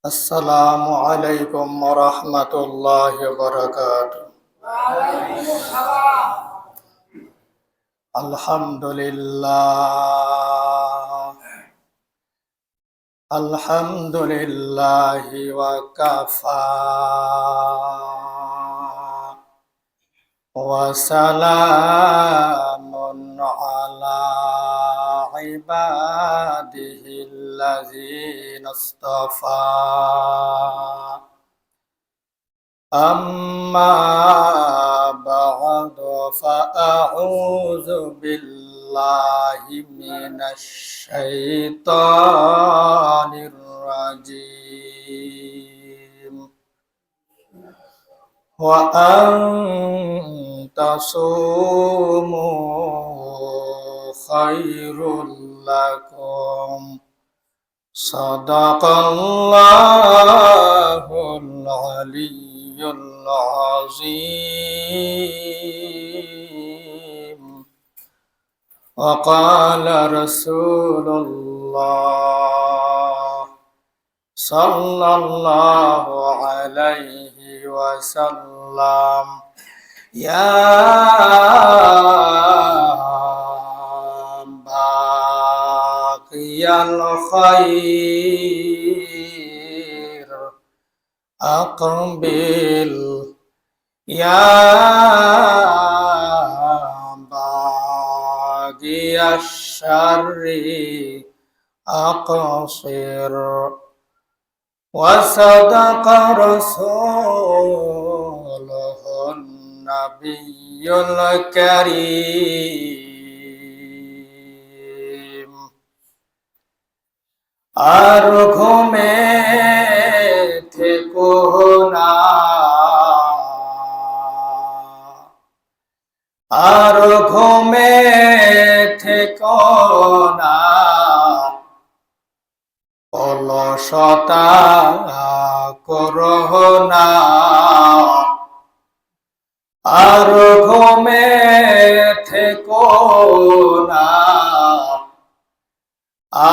আসসালামু আলাইকুম ওয়া রাহমাতুল্লাহি ওয়া বারাকাতুহু। আলহামদুলিল্লাহ আলহামদুলিল্লাহি ওয়া কাফা ওয়া সালামুন আলা ইবাদিহিল্লাযীনা ইসতাফা। أما بعد فأعوذ بالله من الشيطان الرجيم وأن تصوموا خير لكم صدق الله العلي العظيم وقال رسول الله صلى الله عليه وسلم يا باقي الخير أقبل يا باقي الشر أقصر وصدق رسوله النبي الكريم আর ঘুমে থেকো না, আর ঘুমে থেকো না, অলসতা করো না, আর ঘুমে থেকো না,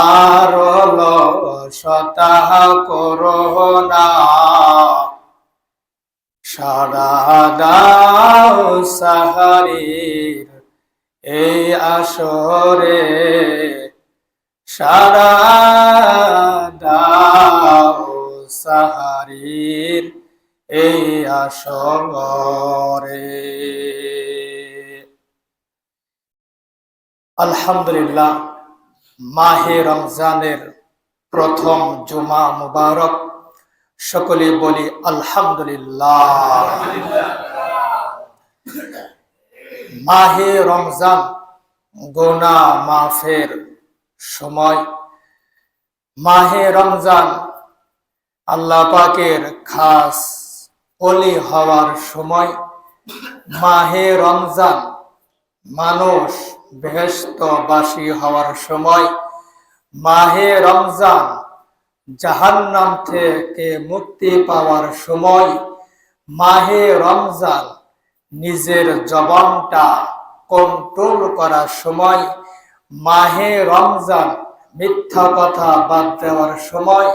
আর অলসতা করো না, সারা দাও সাহারির এই আসরে, সারা দাও সাহারির এই আসরে। আলহামদুলিল্লাহ, মাহে রমজানের প্রথম জুমা মুবারক। সকলে বলি আলহামদুলিল্লাহ। মাহে রমজান গুনাহ মাফের সময়। মাহে রমজান আল্লাহ পাকের খাস ওলি হওয়ার সময়। মাহে রমজান মানুষ বেহেশতবাসী হওয়ার সময়। মাহে রমজান জাহান্নাম থেকে মুক্তি পাওয়ার সময়। মাহে রমজান নিজের জবানটা কন্ট্রোল করার সময়। মাহে রমজান মিথ্যা কথা বাদ দেওয়ার সময়।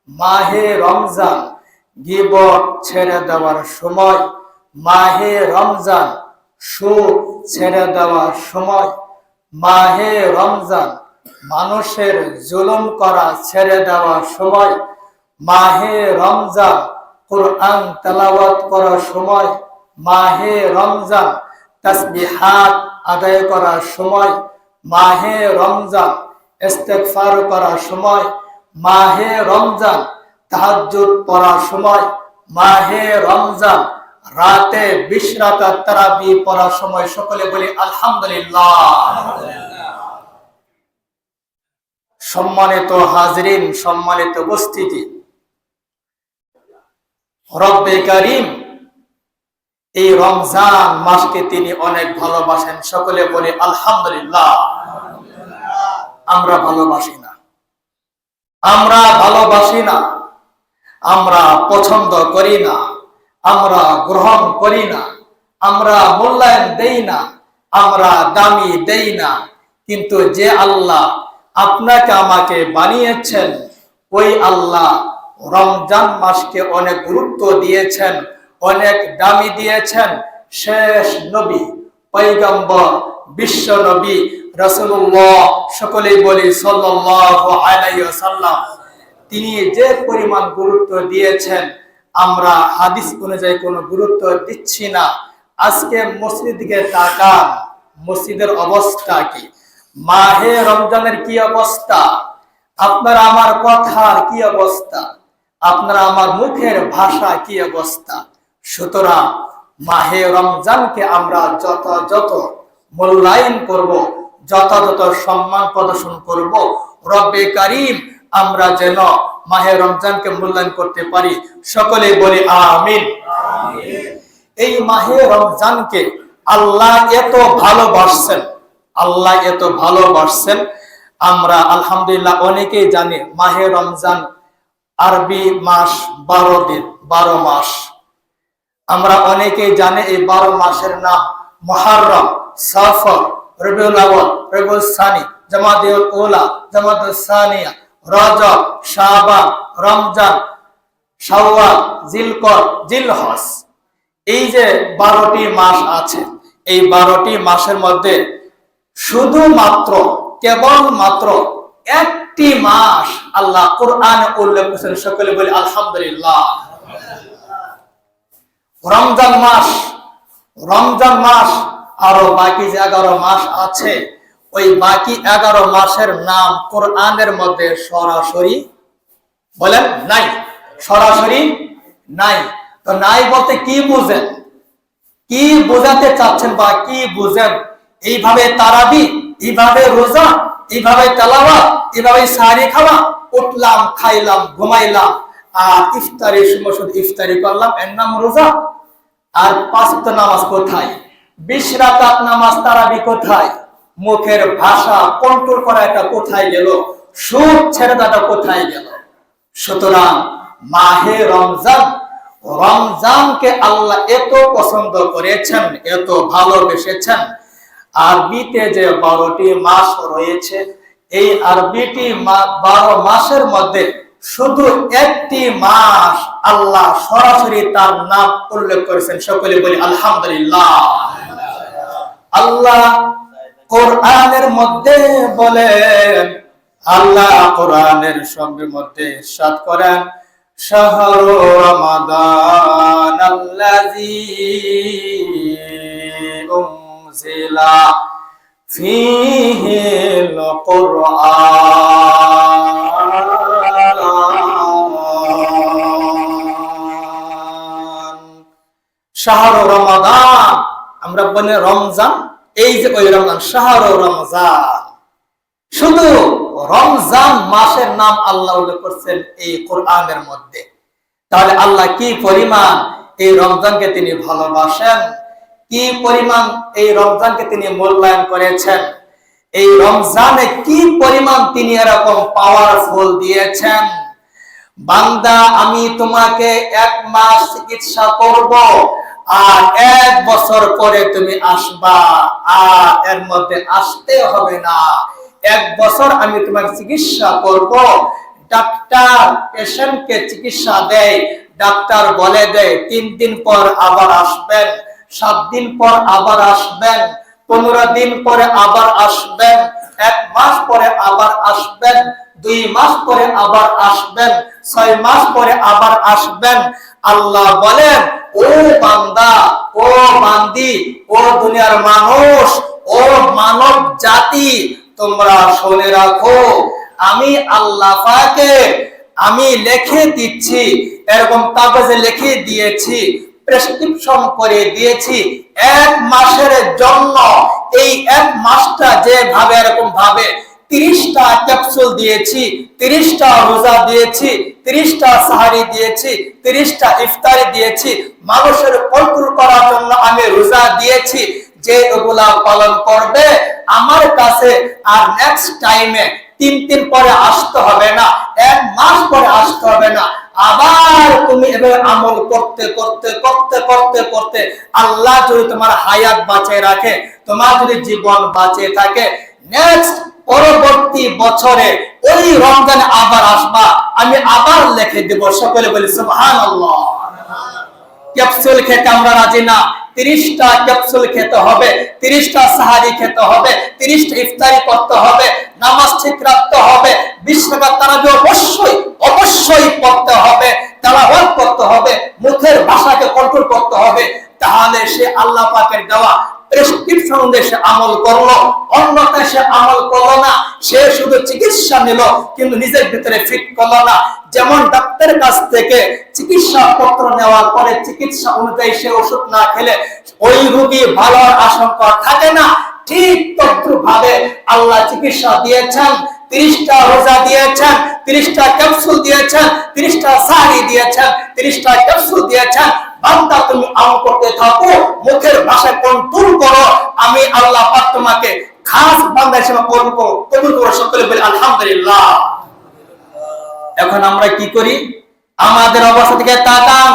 মাহে রমজান গীবত ছেড়ে দেওয়ার সময়। মাহে রমজান সুদ ছেড়ে দেওয়ার সময়। মাহে রমজান মানুষের জুলুম করা ছেড়ে দেওয়ার সময়। মাহে রমজান কুরআন তেলাওয়াত করার সময়। মাহে রমজান তাসবিহাত আদায় করার সময়। মাহে রমজান ইস্তেগফার করার সময়। মাহে রমজান তাহাজ্জুদ পড়ার সময়। মাহে রমজান রাতে 20 রাকাত তারাবি পড়ার সময়। সকলে বলি আলহামদুলিল্লাহ। সম্মানিত হাজরিন, সম্মানিত উপস্থিতি, রব্বে কারীম এই রমজান মাসকে তিনি অনেক ভালোবাসেন। সকলে বলি আলহামদুলিল্লাহ। আমরা ভালোবাসি না, আমরা ভালোবাসি না, আমরা পছন্দ করি না, আমরা গ্রহণ করি না, আমরা মূল্যায়ন দেই না, আমরা দামি দেই না। কিন্তু যে আল্লাহ আপনাকে আমাকে বানিয়েছেন ওই আল্লাহ রমজান মাসকে অনেক গুরুত্ব দিয়েছেন, অনেক দামি দিয়েছেন শেষ নবী, পয়গম্বর, বিশ্ব নবী রাসূলুল্লাহ, সকলেই বলি সাল্লাল্লাহু আলাইহি ওয়াসাল্লাম। তিনি যে পরিমাণ গুরুত্ব দিয়েছেন আমরা হাদিস অনুযায়ী কোনো গুরুত্ব দিচ্ছি না। আজকে মসজিদের দিকে তাকান, মসজিদের অবস্থা কি, মাহে রমজানের কি অবস্থা, আপনার আমার কথার কি অবস্থা, আপনার আমার মুখের ভাষা কি অবস্থা। সুতরাং মাহে রমজানকে আমরা যথাযথ মূল্যায়ন করব, যথাযথ সম্মান প্রদর্শন করব। রব্বে কারীম আমরা যেন মাহে রমজানকে মূল্যায়ন করতে পারি, সকলে বলি আমিন। এই মাহে রমজানকে আল্লাহ এত ভালোবাসছেন, আল্লাহ এত ভালোবাসছেন। আমরা আলহামদুলিল্লাহ অনেকেই জানি মাহে রমজান আরবি মাস 12 দিন, 12 মাস। আমরা অনেকেই জানি এই 12 মাসের নাম মুহররম, সফর, রবিউল আউয়াল, রবিউল সানি, জামাদুল উলা, জামাদুল সানিয়া, রজব, শাবান, রমজান, শাওয়াল, জিলকদ, জিলহজ। এই যে 12টি মাস আছে, এই 12টি মাসের মধ্যে শুধুমাত্র কেবলমাত্র একটি মাস আল্লাহ কোরআনে উল্লেখ করেছেন, সকলে বলি আলহামদুলিল্লাহ। রমজান মাস। রমজান মাস আরো বাকি যে 11 মাস আছে, ওই বাকি 11 মাসের নাম কোরআনের মধ্যে সরাসরি বলেন নাই, সরাসরি নাই। তো নাই বলতে কি বুঝেন, কি বোঝাতে চাচ্ছেন বা কি বুঝেন? এইভাবে তারাবি, এইভাবে রোজা, এইভাবে তেলাওয়াত, এইভাবে সাহারি খাওয়া, উঠলাম, খাইলাম, ঘুমাইলাম, আর ইফতারের সময় শুধু ইফতারি করলাম, এর নাম রোজা? আর 5 ওয়াক্ত নামাজ কোথায়? 20 রাকাত নামাজ তারাবি কোথায়? মুখের ভাষা কন্ট্রোল করা এটা কোথায় গেল? সুদ ছেড়ে দেওয়াটা কোথায় গেল? সুতরাং মাহে রমজান, রমজানকে আল্লাহ এত পছন্দ করেছেন, এত ভালোবেসেছেন। আরবিতে যে 12টি মাস রয়েছে, এই আরবিটি 12 মাসের মধ্যে শুধু একটি মাস আল্লাহ সরাসরি তার নাম উল্লেখ করেছেন, সকলে বলি আলহামদুলিল্লাহ। আল্লাহ কোরআনের মধ্যে বলেন, আল্লাহ কোরআনের শব্দের মধ্যে ইরশাদ করেন, শাহরু রমাদান আল্লাযী উনজিলা ফীহিল কুরআন। শাহরু রমাদান, আমরা বলি রমজান, এই যে ওই রমজান, শাহরু রমজান। শুধু রমজান মাসের নাম আল্লাহ উল্লেখ করছেন এই কোরআনের মধ্যে। তাহলে আল্লাহ কি পরিমাণ এই রমজানকে তিনি ভালোবাসেন, কি পরিমাণ এই রমজানকে তিনি মূল্যায়ন করেছেন, এই রমজানে কি পরিমাণ তিনি এরকম পাওয়ারফুল দিয়েছেন। বান্দা, আমি তোমাকে 1 মাস চিকিৎসা করব, আর 1 বছর পরে তুমি আসবা, আর এর মধ্যে আসতে হবে না। 1 বছর আমি তোমাকে চিকিৎসা করব। ডাক্তার পেশেন্টকে চিকিৎসা দেয়, ডাক্তার বলে দেয় 3 দিন পর আবার আসবেন, 7 দিন পর আবার আসবেন, 15 দিন পরে আবার আসবেন, 1 মাস পরে আবার আসবেন, 2 মাস পরে আবার আসবেন, 6 মাস পরে আবার আসবেন। আল্লাহ বলেন, ও বান্দা, ও বান্দি, ও দুনিয়ার মানুষ, ও মানব জাতি, তোমরা শুনে রাখো, আমি আল্লাহ পাকে আমি লিখে দিচ্ছি, এরকম কাগজে লিখে দিয়েছি, প্রেসক্রিপশন করে দিয়েছি 1 মাসের জন্য। এই 1 মাসটা যেভাবে এরকম ভাবে 30টা ক্যাপসুল দিয়েছি, 30টা রোজা দিয়েছি, 30টা সাহারি দিয়েছি, 30টা ইফতারি দিয়েছি, মানুষের কন্ট্রোল করার জন্য আমি রোজা দিয়েছি। যে ওগুলা পালন করবে আমার কাছে, আর নেক্সট টাইমে 3 দিন পরে আসতে হবে না, 1 মাস পরে আসতে হবে না। আবার তুমি এভাবে আমল করতে করতে করতে করতে করতে আল্লাহ যদি তোমার হায়াত বাঁচিয়ে রাখে, তোমার যদি জীবন বাঁচিয়ে থাকে, নেক্সট পরবর্তী বছরে ওই রমজানে আবার আসবা, আমি আবার লিখে দেব। সকলে বলি সুবহানাল্লাহ। ক্যাপসুল খেতে আমরা রাজি না। 30টা ক্যাপসুল খেতে হবে, 30টা সাহারি খেতে হবে, 30টা ইফতারি করতে হবে, নামাজ ঠিক রাখতে হবে, 20 রাকাত তারাবি অবশ্যই অবশ্যই পড়তে হবে, তেলাওয়াত করতে হবে, মুখের ভাষাকে কন্ট্রোল করতে হবে। তাহলে সে আল্লাহ পাকের দেওয়া প্রেসক্রিপশন অনুযায়ী সে আমল করলো। অন্যথায় সে আমল করলো না, সে শুধু চিকিৎসা নিল কিন্তু নিজের ভিতরে ফিট করলো না। যেমন ডাক্তারের কাছ থেকে চিকিৎসা পত্র নেওয়ার পরে চিকিৎসা অনুযায়ী সে ওষুধ না খেলে ওই রোগী ভালো হওয়ার আশঙ্কা থাকে না, ঠিক তদ্রুপ ভাবে আল্লাহ চিকিৎসা দিয়েছেন। 30টা রোজা দিয়েছেন, 30টা ক্যাপসুল দিয়েছেন, 30টা সাহারি দিয়েছেন, 30টা ক্যাপসুল দিয়েছেন। বান্দা তুমি আমল করতে থাকো, মুখের ভাষা কন্ট্রোল করো, আমি আল্লাহ পাক তোমাকে খাস বান্দা হিসেবে কবুল করো। সকলে বলি আলহামদুলিল্লাহ। এখন আমরা কি করি? আমাদের অবস্থা থেকে তাকান।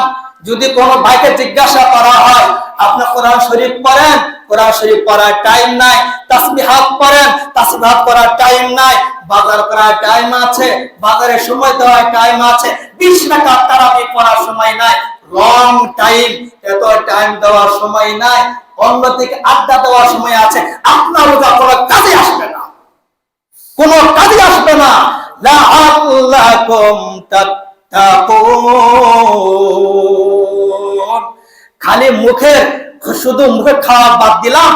যদি কোনো ভাইকে জিজ্ঞাসা করা হয় আপনি কোরআন শরীফ পড়েন, কোরআন শরীফ পড়ার টাইম নাই। তাসবিহাত পড়েন, তাসবিহাত করার টাইম নাই। বাজার করার টাইম আছে, বাজারে সময় দেওয়ার টাইম আছে। 20 রাকাত তারাবি পড়ার সময় নাই, লং টাইম, এত টাইম দেওয়ার সময় নাই। অন্যদিকে আড্ডা দেওয়ার সময় আছে। আপনার রোজা কোনো কাজে আসবে না, কোনো কাজে আসবে না। লাআল্লাকুম তাত্তাকুন। খালি মুখের, শুধু মুখে খাওয়া বাদ দিলাম,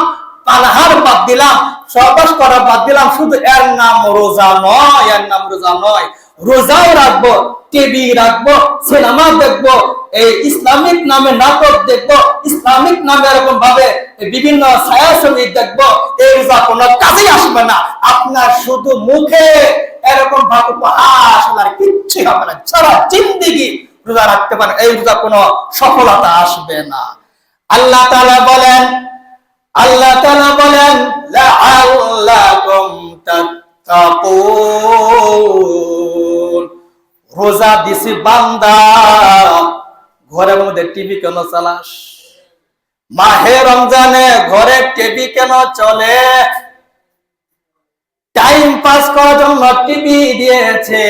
পানাহার বাদ দিলাম, সহবাস করা বাদ দিলাম, শুধু এর নাম রোজা নয়, এর নাম রোজা নয়। রোজাও রাখবো, টিভি রাখবো, সিনেমা দেখবো, এই ইসলামিক নামে নাটক দেখবো, ইসলামিক নামে এরকম ভাবে বিভিন্ন ছায়াছবি দেখবো, এই রোজা কোনো কাজেই আসবে না। আপনার শুধু মুখে এরকম ভাবে উপহাস আর কিচ্ছু হবে না। সারা জিন্দেগি রোজা রাখতে পারেন, এই রোজা কোনো সফলতা আসবে না। আল্লাহ তাআলা বলেন, আল্লাহ তাআলা বলেন লাআল্লাকুম তাত্তাকুন। রোজা দিছি বান্দা, ঘরের মধ্যে টিভি কেন চালাস? মাহে রমজানে ঘরে টিভি কেন চলে? টাইম পাস করার জন্য টিভি দিয়েছে।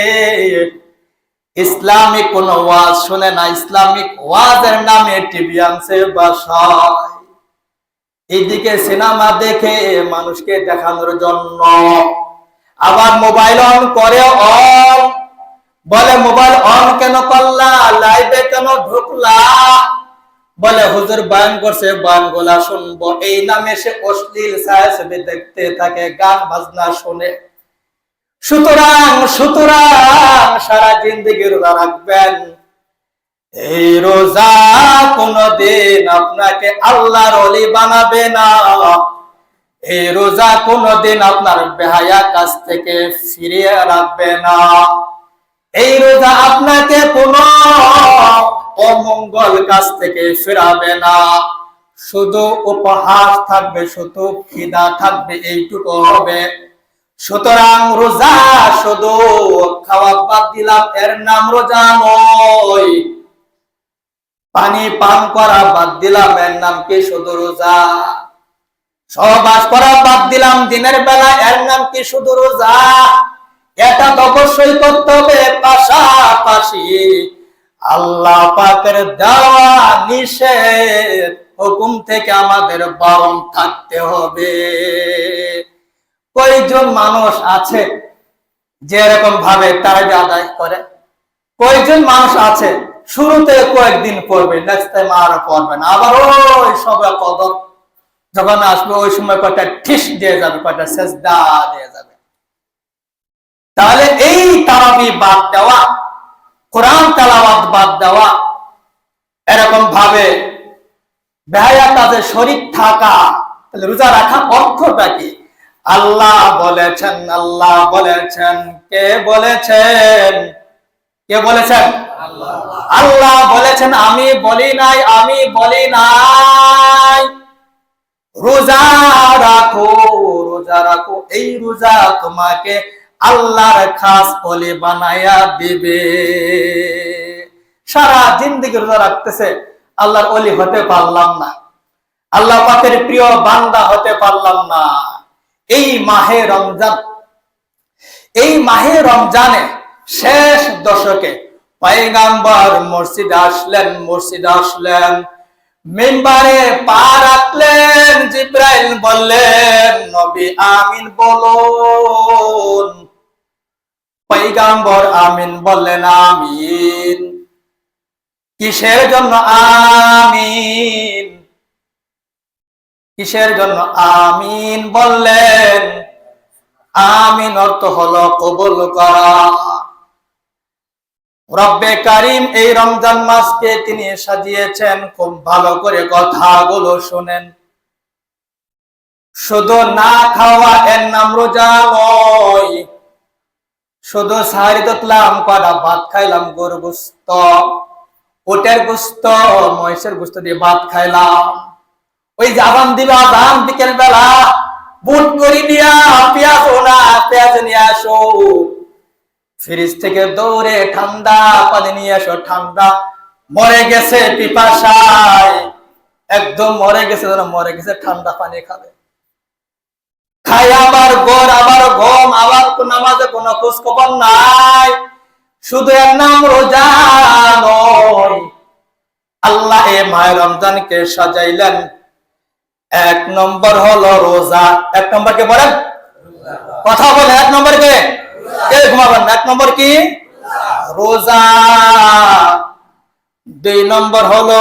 ইসলামিক কোন ওয়াজ শুনে না, ইসলামিক ওয়াজের নামে টিভি আনছে বাসায়। এইদিকে সিনেমা দেখে মানুষকে দেখানোর জন্য, আবার মোবাইল অন করে, অন বলে মোবাইল অন কেন করলা, লাইভে কেন ঢুকলা? বলে হুজুর বয়ান করছে, বয়ান গুলা শুনবো। এই নামে সে অশ্লীল ছায়াছবি দেখতে থাকে, গান বাজনা শুনে। সুতরাং সুতরাং সারা জিন্দেগি রোজা রাখবেন। এই রোজা কোনদিন আপনাকে আল্লাহর ওলি বানাবে না। এই রোজা কোনদিন আপনার বেহায়া কাজ থেকে ফিরিয়ে রাখবে না। এই রোজা আপনাকে কোন অমঙ্গল কাজ থেকে ফেরাবে না। শুধু উপহাস থাকবে, শুধু খিদা থাকবে, এইটুকু হবে। সুতরাং রোজা শুধু খাওয়া বাদ দিলাম এর নাম রোজা নয়। পানি পান করা বাদ দিলাম এর নাম কি শুধু রোজা? সহবাস করা বাদ দিলাম দিনের বেলা এর নাম কি শুধু রোজা? এটা তো অবশ্যই করতে হবে, পাশাপাশি আল্লাহ পাকের দেওয়া নিষেধ হুকুম থেকে আমাদের বারণ থাকতে হবে। কয়জন মানুষ আছে যে এরকম ভাবে তারাবি আদায় করে? কয়জন মানুষ আছে শুরুতে কয়েকদিন পড়বে, নেক্সট টাইম আর পড়বে না, আবার ওই সবে কদর যখন আসবে ওই সময় কয়টা ঠিস দিয়ে যাবে, কয়টা সেজদা দিয়ে যাবে। তাহলে এই তারাবি বাদ দেওয়া, কোরআন তেলাওয়াত বাদ দেওয়া, এরকম ভাবে বেহায়া কাজে শরীক থাকা, তাহলে রোজা রাখা অর্থটা কি? আল্লাহ বলেছেন, আল্লাহ বলেছেন, কে বলেছেন? কে বলেছেন? আল্লাহ বলেছেন, আমি বলি নাই, আমি বলি নাই। রোজা রাখো, রোজা রাখো, এই রোজা তোমাকে আল্লাহর খাস ওলি বানায়া দিবে। সারা জিন্দেগি রোজা রাখতেছে, আল্লাহর ওলি হতে পারলাম না, আল্লাহ পাকের প্রিয় বান্দা হতে পারলাম না। এই মাহে রমজান, এই মাহে রমজানে শেষ দশকে পয়গম্বর মসজিদে আসলেন, মিম্বারে পা রাখলেন, জিব্রাইল বললেন নবী আমিন বলুন। পয়গম্বর আমিন বললেন আমিন। কিসের জন্য আমিন? কিসের জন্য আমিন বললেন? আমিন অর্থ হলো কবুল করা। রব্বে কারিম এই রমজান মাসকে তিনি সাজিয়েছেন, খুব ভালো করে কথাগুলো শুনেন। শুধু না খাওয়া এর নাম রোজা নয়, শুধু সাহারি তুললাম, কটা ভাত খাইলাম, গরুর গোস্ত, উটের গোস্ত, মহিষের গোস্ত দিয়ে ভাত খাইলাম। ওই আজান দিবে, আজান বিকেল বেলা বুট করি দিয়া পেঁয়াজ নিয়ে আসো, ফ্রিজ থেকে দৌড়ে ঠান্ডা পানি নিয়ে আসো, ঠান্ডা, মরে গেছে পিপাসায়, একদম মরে গেছে ঠান্ডা পানি খাবে, খাই আবার গোর, আবার ঘুম, আবার নামাজে কোনো খোঁজ খবর নাই। শুধু এর নাম রোজা নয়। আল্লাহ এ মাহে রমজানকে সাজাইলেন, এক নম্বর হলো রোজা। এক নম্বর কে বলেন? কথা বলেন, এক নম্বর কে? কে ঘুমাবেন? এক নম্বর কি? রোজা। দুই নম্বর হলো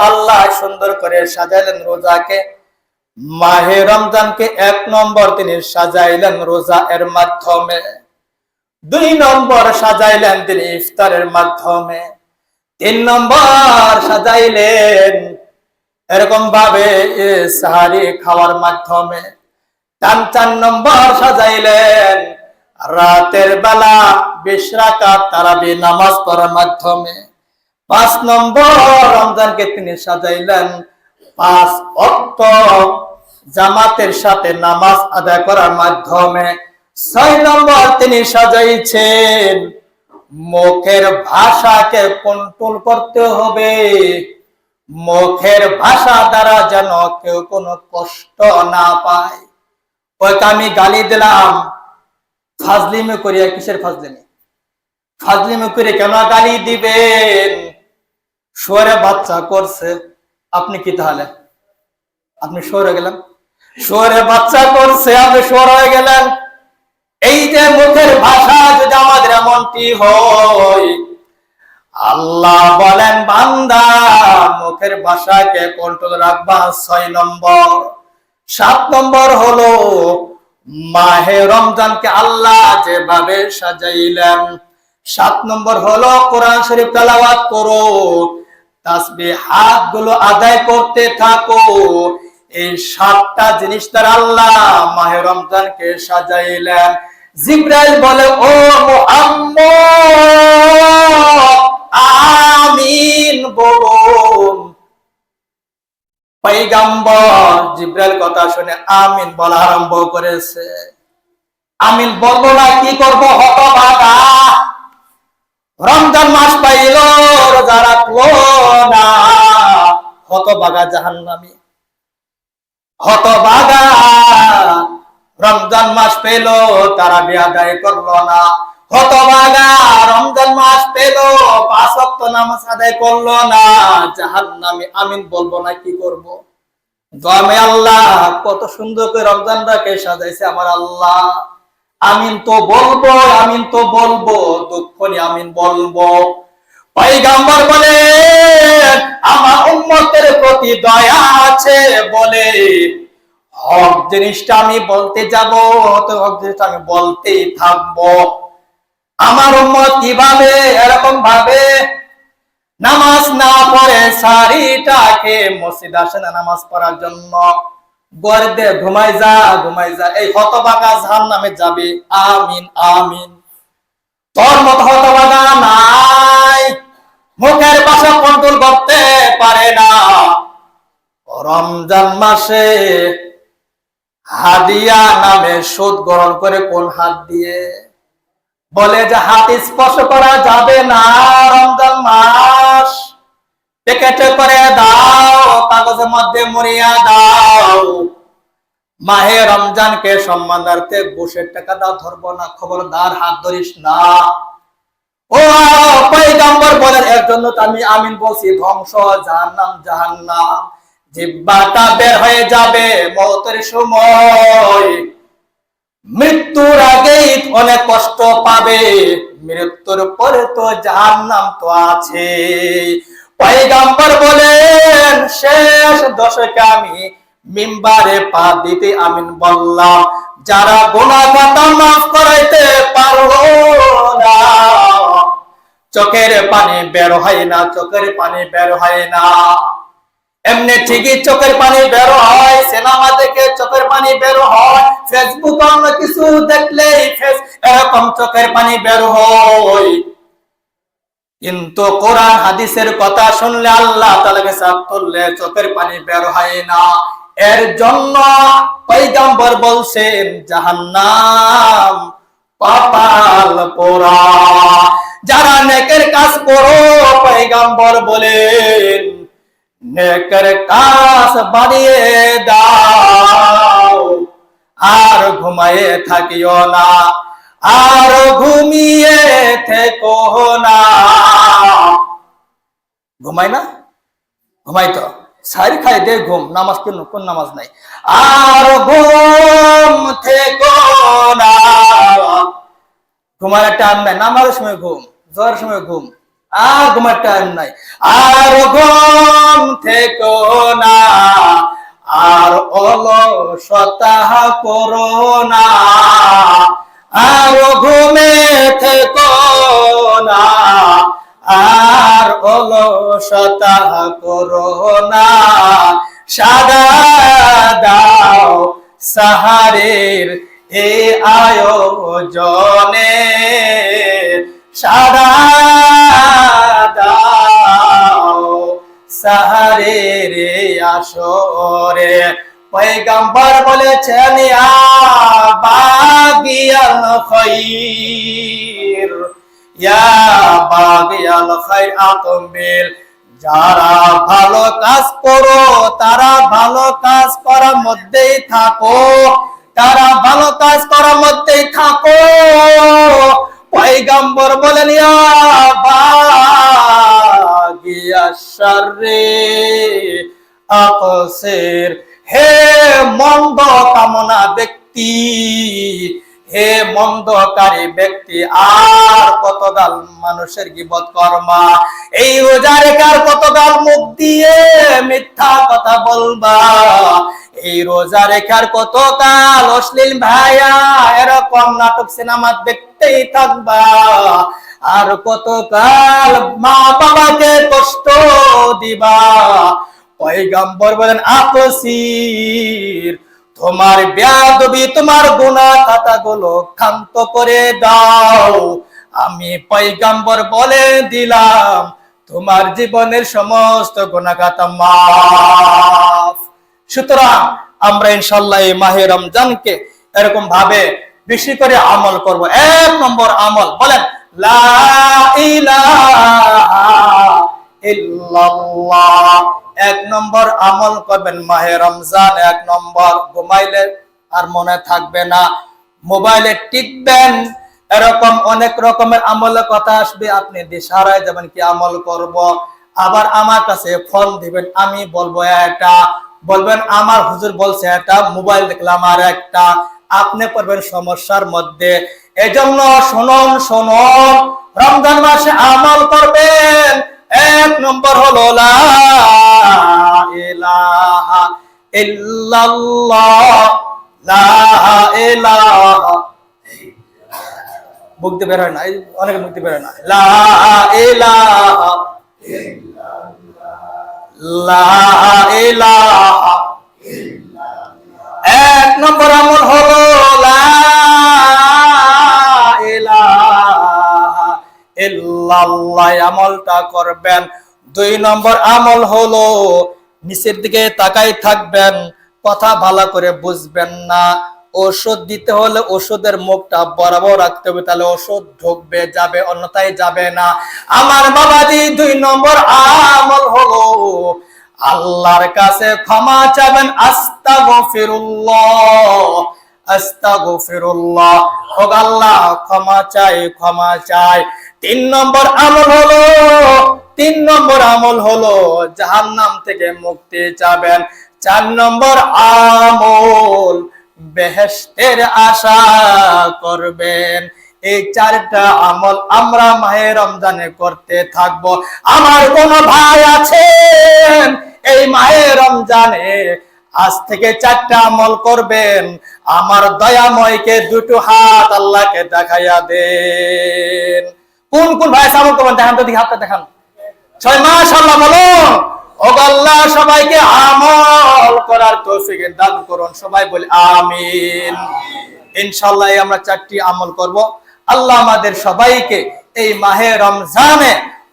আল্লাহ সুন্দর করে সাজাইলেন রোজাকে, মাহে রমজানকে এক নম্বর তিনি সাজাইলেন রোজা এর মাধ্যমে। দুই নম্বর সাজাইলেন তিনি ইফতারের মাধ্যমে। তিন নম্বর সাজাইলেন এরকম ভাবে সাহারি খাওয়ার মাধ্যমে। চার নম্বর সাজাইলেন রাতের বেলা 20 রাকাত তারাবি নামাজ পড়ার মাধ্যমে। 5 নম্বর রমজানকে তিনি সাজাইলেন 5 ওয়াক্ত জামাতের সাথে নামাজ আদায় করার মাধ্যমে। 6 নম্বর তিনি সাজাইছেন মুখের ভাষাকে কন্ট্রোল করতে হবে, মুখের ভাষা দ্বারা যেন কেউ কোনো কষ্ট না পায়। ওইটা আমি গালি দিলাম, ফাজলিমি করিয়া, কিসের ফাজলিমি? ফাজলিমি করে কেন গালি দিবেন? শুয়োরে বাচ্চা করছে, আপনি কি তাহলে? আপনি শুয়োর হয়ে গেলেন? শুয়োরে বাচ্চা করছে, আপনি শুয়োর হয়ে গেলেন। এই যে মুখের ভাষা যদি আমাদের এমনটি হয়, আল্লাহ বলেন বান্দা মুখের ভাষাকে কন্ট্রোল রাখবা। 6 নম্বর। 7 নম্বর হলো মাহে রমজানকে আল্লাহ যেভাবে সাজাইলেন, 7 নম্বর হলো কোরআন শরীফ তেলাওয়াত করো, তাসবিহ হাতগুলো আদায় করতে থাকো। এই 7টা জিনিস দ্বারা আল্লাহ মাহে রমজানকে সাজাইলেন। জিবরাইল বলে ও মুহাম্মদ আমিন বলুন। পয়গম্বর জিবরাইল কথা শুনে আমিন বলা আরম্ভ করেছে। আমিন বলবো না কি করব? হতভাগা, রমজান মাস পাইল রোজা রাখলো না, হতভাগা জাহান্নামী, হতভাগা। রমজান মাস পেল তারাবি আদায় করলো না, হতভাগা। রমজান মাস পেল 5 ওয়াক্ত নামাজ আদায় করলো না, জাহান্নামী। আমিন বলবো না কি করব? দমে আল্লাহ কত সুন্দর করে রমজানটাকে সাজাইছে আমার আল্লাহ। আমিন তো বলবো, আমিন তো বলবো, দুঃখ নিয়ে আমিন বলবো। পয়গম্বর বলে আমার উম্মতের প্রতি দয়া আছে বলে হক জিনিসটা আমি বলতে যাব, তো হক জিনিসটা আমি বলতেই থাকবো। আমার উম্মত কিভাবে এরকম ভাবে নামাজ না পড়ে সারিটাকে মসজিদ আসে না নামাজ পড়ার জন্য, গর্দে ঘুমাই যা, এই হতভাগা জাহান্নামে যাবে। আমিন আমিন। তোর মত হতভাগা নাই, মুখের ভাষা কন্ট্রোল করতে পারে না। রমজান মাসে হাদিয়া নামে সুদ গ্রহণ করে, কোন হাত দিয়ে? বলে যে হাত স্পর্শ করা যাবে না, রমজান মাস প্যাকেটে করে দাও, কাগজের মধ্যে মুড়িয়া দাও, মাহে রমজানকে সম্মানার্থে ঘুষের টাকা দাও, ধরবো না, খবরদার হাত ধরিস না। ও পয়গম্বর বলেন, এর জন্য তো আমি আমিন বলছি, ধ্বংস, জাহান্নাম জাহান্নাম। জিহ্বাটা বের হয়ে যাবে মওতের সময়, মৃত্যুর আগেই অনেক কষ্ট পাবে, মৃত্যুর পরে তো জাহান্নাম তো আছে। পয়গম্বর বলেন, শেষ দশকে আমি মিম্বারে পা দিতে আমিন বললাম, যারা গুনাহ খাতা মাফ করাইতে পারলো না, চোখের পানি বের হয় না, চোখের পানি বের হয় না। এমনি ঠিকই চোখের পানি বের হয়, সিনেমা দেখে চোখের পানি বের হয়, ফেসবুক অন্য কিছু দেখলেই এরকম চোখের পানি বের হয়। কিন্তু কোরআন হাদিসের কথা শুনলে, আল্লাহ তাআলাকে সাথ করলে চোখের পানি বের হয় না। এর জন্য পয়গম্বর বলছেন, জাহান্নাম কপাল পোড়া। যারা নেকের কাজ করো, পয়গম্বর বলেন, নেকের কাজ বাড়িয়ে দাও, আর ঘুমায়ে থাকিও না, আর ঘুমিয়ে থেকো না। ঘুমাই না, ঘুমাই তো সারি খাই দে, ঘুম, নামাজ কোন নামাজ নাই, আর ঘুম থেকো না। ঘুমার টাইম নাই, নামাজের সময় ঘুম, জ্বরের সময় ঘুম, আর ঘুমার টাইম নাই, আর ঘুম থেকো না, আর অলসতা করো না, আর ঘুমে থেকো না, আর অলসতা করো না। সাদা দাও সাহারের এ আয়োজনে, সাদা দাও সাহারের আসরে। পয়গম্বর বলেছেন, ইয়া বাগিয়াল খায়র, ইয়া বাগিয়াল খায়র আকবিল। যারা ভালো কাজ করো, তারা ভালো কাজ করার মধ্যেই থাকো, তারা ভালো কাজ করার মধ্যেই থাকো। পয়গম্বর বলেন, ইয়া বাগিয়াশ শাররি আকসির। হে মন্দ কামনা ব্যক্তি, হে মন্দকারী ব্যক্তি, আর কতকাল মানুষের গীবত করবা? এই রোজা রেখার কতকাল মুখ দিয়ে মিথ্যা কথা বলবা? এই রোজা রেখার কতকাল অশ্লীল ভাইয়া এরকম নাটক সিনেমা দেখতেই থাকবা? আর কতকাল মা বাবাকে কষ্ট দিবা? পয়গম্বর বলেন, আকসির, তোমার বেয়াদবি, তোমার গুনাহ খাতাগুলো ক্ষান্ত করে দাও। আমি পয়গম্বর বলে দিলাম, তোমার জীবনের সমস্ত গুনাহ খাতা মাফ। সুতরাং আমরা ইনশাআল্লাহ এই মাহে রমজানকে এরকম ভাবে বেশি করে আমল করব। এক নম্বর আমল বলেন, লা ইলাহা ইল্লাল্লাহ। এক নম্বর আমল করবেন মাহে রমজান। এক নম্বর, ঘুমাইলে আর মনে থাকবে না, মোবাইলে টিপবেন, এরকম অনেক রকমের আমলের কথা আসবে, আপনি দিশারায় যাবেন কি আমল করব। আবার আমার কাছে ফোন দিবেন, আমি বলবো এটা, বলবেন আমার হুজুর বলছে এটা, মোবাইল দেখলাম আর একটা, আপনি পড়বেন সমস্যার মধ্যে। এজন্য শুনুন শুনুন, রমজান মাসে আমল করবেন। এক নম্বর হলো লা ইলাহা ইল্লাল্লাহ, লা ইলাহা, মুক্তি বের হয় না, অনেকে মুক্তি বের হয় না, লা ইলাহা ইল্লাল্লাহ, লা ইলাহা। এক নম্বর আমল হলো লা ইলাহা ইল্লাল্লাহ, আমলটা করবেন। দুই নম্বর আমল হলো নিচের দিকে তাকাই থাকবেন, কথা ভালো করে বুঝবেন না। ওষুধ দিতে হলে ওষুধের মুখটা বরাবর রাখতে হবে, তাহলে ওষুধ ঢুকবে, যাবে, অন্যথায় যাবে না। আমার বাবাজি, দুই নম্বর আমল হলো আল্লাহর কাছে ক্ষমা চাবেন, আস্তাগফিরুল্লাহ আস্তাগফিরুল্লাহ, ও আল্লাহ ক্ষমা চাই ক্ষমা চাই। 3 নম্বর আমল হলো জাহান্নাম থেকে মুক্তি চাবেন। 4 নম্বর আমল বেহেশতের আশা করবেন। এই 4টা আমল আমরা মাহে রমজানে করতে থাকবো। আমার কোন ভাই আছেন এই মাহে রমজানে আজ থেকে 4টা আমল করবেন? আমার দয়াময়কে 2টো হাত আল্লাহকে দেখাইয়া দেন। কোন কোন ভাই আমল করবেন দেখান তো, দেখি হাতটা দেখান। সবাই মাশাআল্লাহ বলুন। ও আল্লাহ সবাইকে আমল করার তৌফিক দান করুন, সবাই বলি আমিন। ইনশাআল্লাহ আমরা 4টি আমল করব। আল্লাহ আমাদের সবাইকে এই মাহে রমজানে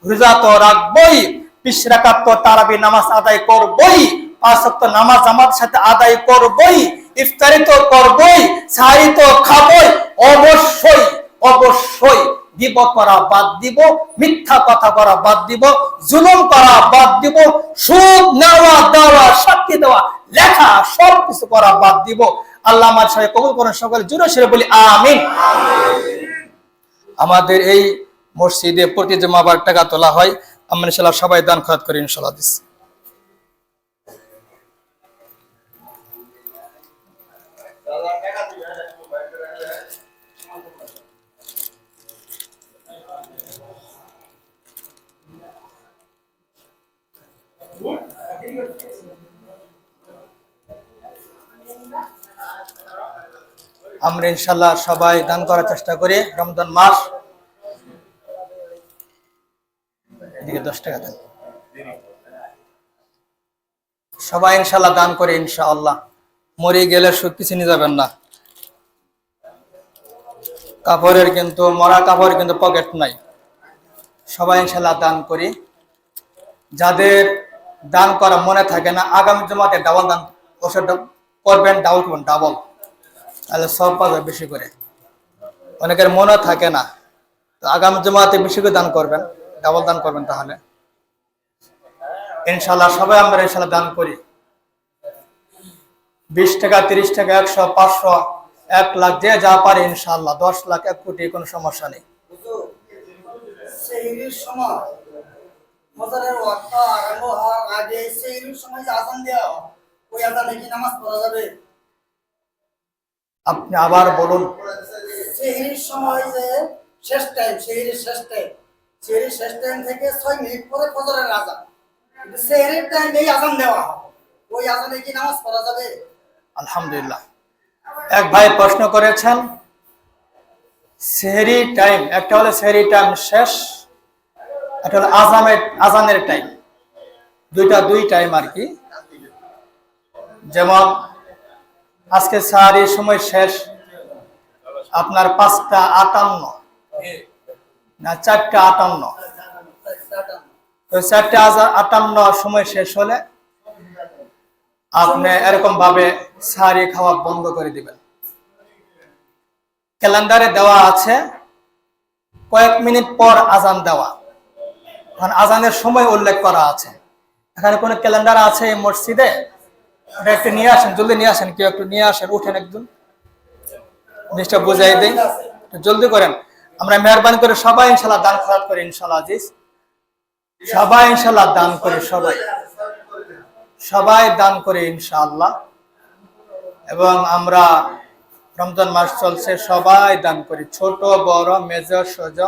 রোজা তো রাখবই, 20 রাকাত তো তারাবি নামাজ আদায় করবই, 5 ওয়াক্ত নামাজ জামাতের সাথে আদায় করবই, ইফতারি তো করবই, সাহরি তো খাবই। অবশ্যই অবশ্যই গীবত করা বাদ দিব, মিথ্যা কথা করা বাদ দিব, জুলুম করা বাদ দিব, সুদ নেওয়া দেওয়া সাক্ষী দেওয়া লেখা সব কিছু করা বাদ দিব। আল্লাহ আমার সবাই কবুল করেন, সকলে জোরে সোরে বলি আমিন। আমাদের এই মসজিদে প্রতি জুমাবার টাকা তোলা হয়, আমরা ইনশাআল্লাহ সবাই দান খয়রাত করি ইনশাআল্লাহ। আমরা ইনশাআল্লাহ সবাই দান করার চেষ্টা করি। রমজান মাস, এদিকে 10 টাকা দেন, সবাই ইনশাআল্লাহ দান করে ইনশাআল্লাহ। মরে গেলে সুদ কিছু নিয়ে যাবেন না। কাপড়ের কিন্তু মরা কাপড়ের কিন্তু পকেট নাই। সবাই ইনশাআল্লাহ দান করি। যাদের দান করা মনে থাকে না, আগামী জুমাতে ডাবল দান করবেন, ডাবল করবেন, ডাবল, তাহলে সব পাবে বেশি করে। অনেকের মনে থাকে না, তো আগামী জুমাতে বেশি করে দান করবেন, ডাবল দান করবেন, তাহলে ইনশাআল্লাহ সবাই আমরা ইনশাআল্লাহ দান করি। 20 টাকা, 30 টাকা, 100, 500, 1 লাখ, যে যা পারে ইনশাআল্লাহ, 10 লাখ, 1 কোটি, কোনো সমস্যা নেই। সেহরির সময় ফজরের ওয়াক্ত আরম্ভ হওয়ার আগে সেহরির সময় যে আযান দেওয়া হয়, ওই আযানে কি নামাজ পড়া যাবে? আপনি আবার বলুন। সেহরির সময় যে শেষ টাইম, সেহরির শেষ টাইম থেকে 6 মিনিট পরে ফজরের আযান, সেহরির টাইম এই আযান দেওয়া হয়, ওই আযানে কি নামাজ পড়া যাবে? আলহামদুলিল্লাহ। এক ভাই প্রশ্ন করেছেন, সেহরি টাইম, একটা হলো সেহরি টাইম শেষ, একটা হলো আজানের টাইম, দুই টাইম আর কি। যেমন আজকে সাহারির সময় শেষ আপনার 5টা 58 না 4টা 58, তো 4টা 58 সময় শেষ হলে আপনি এরকম ভাবে সাহারি খাওয়া বন্ধ করে দিবেন। ক্যালেন্ডারে দেওয়া আছে কয়েক মিনিট পর আজান দেওয়া, কারণ আজানের সময় উল্লেখ করা আছে। এখানে কোন ক্যালেন্ডার আছে এই মসজিদে? ওটা একটু নিয়ে আসেন, জলদি নিয়ে আসেন, কেউ একটু নিয়ে আসেন, উঠেন একদম, জিনিসটা বুঝাই দেই, জলদি করেন। আমরা মেহরবানি করে সবাই ইনশাআল্লাহ দান খয়রাত করি ইনশাআল্লাহ আজিজ, সবাই ইনশাআল্লাহ দান করি, সবাই দান করি ইনশাআল্লাহ। এবং আমরা রমজান মাস চলছে, সবাই দান করি, ছোট বড়, মেজর সজ,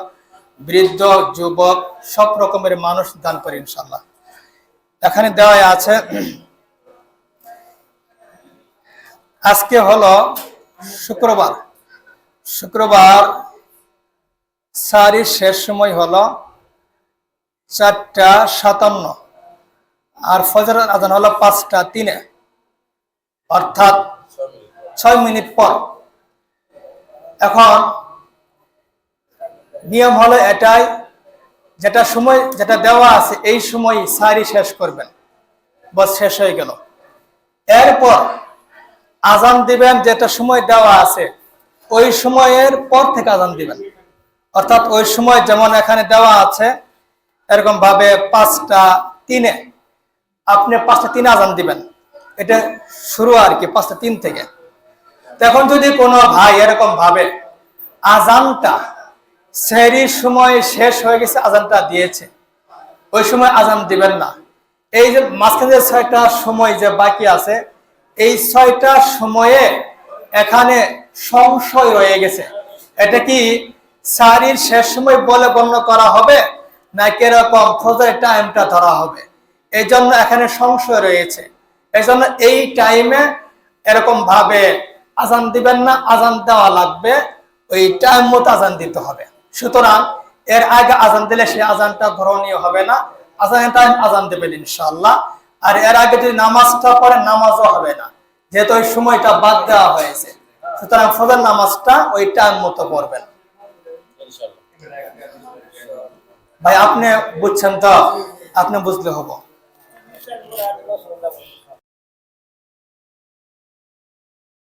বৃদ্ধ যুবক, সব রকমের মানুষ দান করি ইনশাআল্লাহ। এখানে দেওয়া আছে, আজকে হলো শুক্রবার, সাহারির শেষ সময় হলো 4টা 57, আর ফজরের আজান হলো 5টা 3, অর্থাৎ 6 মিনিট পর। এখন নিয়ম হলো এটাই, যেটা দেওয়া আছে এই সময় সাহারি শেষ করবেন, বস শেষ হয়ে গেল। এরপর আজান দিবেন, যেটা সময় দেওয়া আছে ওই সময়ের পর থেকে আজান দিবেন, অর্থাৎ ওই সময় যেমন এখানে দেওয়া আছে এরকম ভাবে 5টা 3, আপনি 5:03 আজান দিবেন, এটা শুরু আর কি 5:03 থেকে। তখন যদি কোনো ভাই এরকম ভাবে আজানটা সেহরির সময় শেষ হয়ে গেছে, আজানটা দিয়েছে, ওই সময় আজান দিবেন না। এই যে মাঝখানে 6টা সময় যে বাকি আছে, এই 6টা সময়ে এখানে সংশয় রয়ে গেছে। এটা কি সাহরির শেষ সময় বলে গণ্য করা হবে নাকি এরকম ফজরের টাইমটা ধরা হবে? এই জন্য এখানে সংশয় রয়েছে। এই জন্য এই টাইমে এরকম ভাবে আজান দিবেন না, আজান দেওয়া লাগবে, ওই টাইম মতো আজান দিতে হবে। সুতরাং এর আগে আজান দিলে সেই আজানটা গ্রহণীয় হবে না, আজানের টাইম আজান দেবেন ইনশাআল্লাহ। আর এর আগে যদি নামাজটা পড়ে, নামাজও হবে না, যেহেতু ওই সময়টা বাদ দেওয়া হয়েছে। সুতরাং ফজর নামাজটা ওই টাইম মতো পড়বেন। ভাই আপনি বুঝছেন তো? আপনি বুঝলে হবো।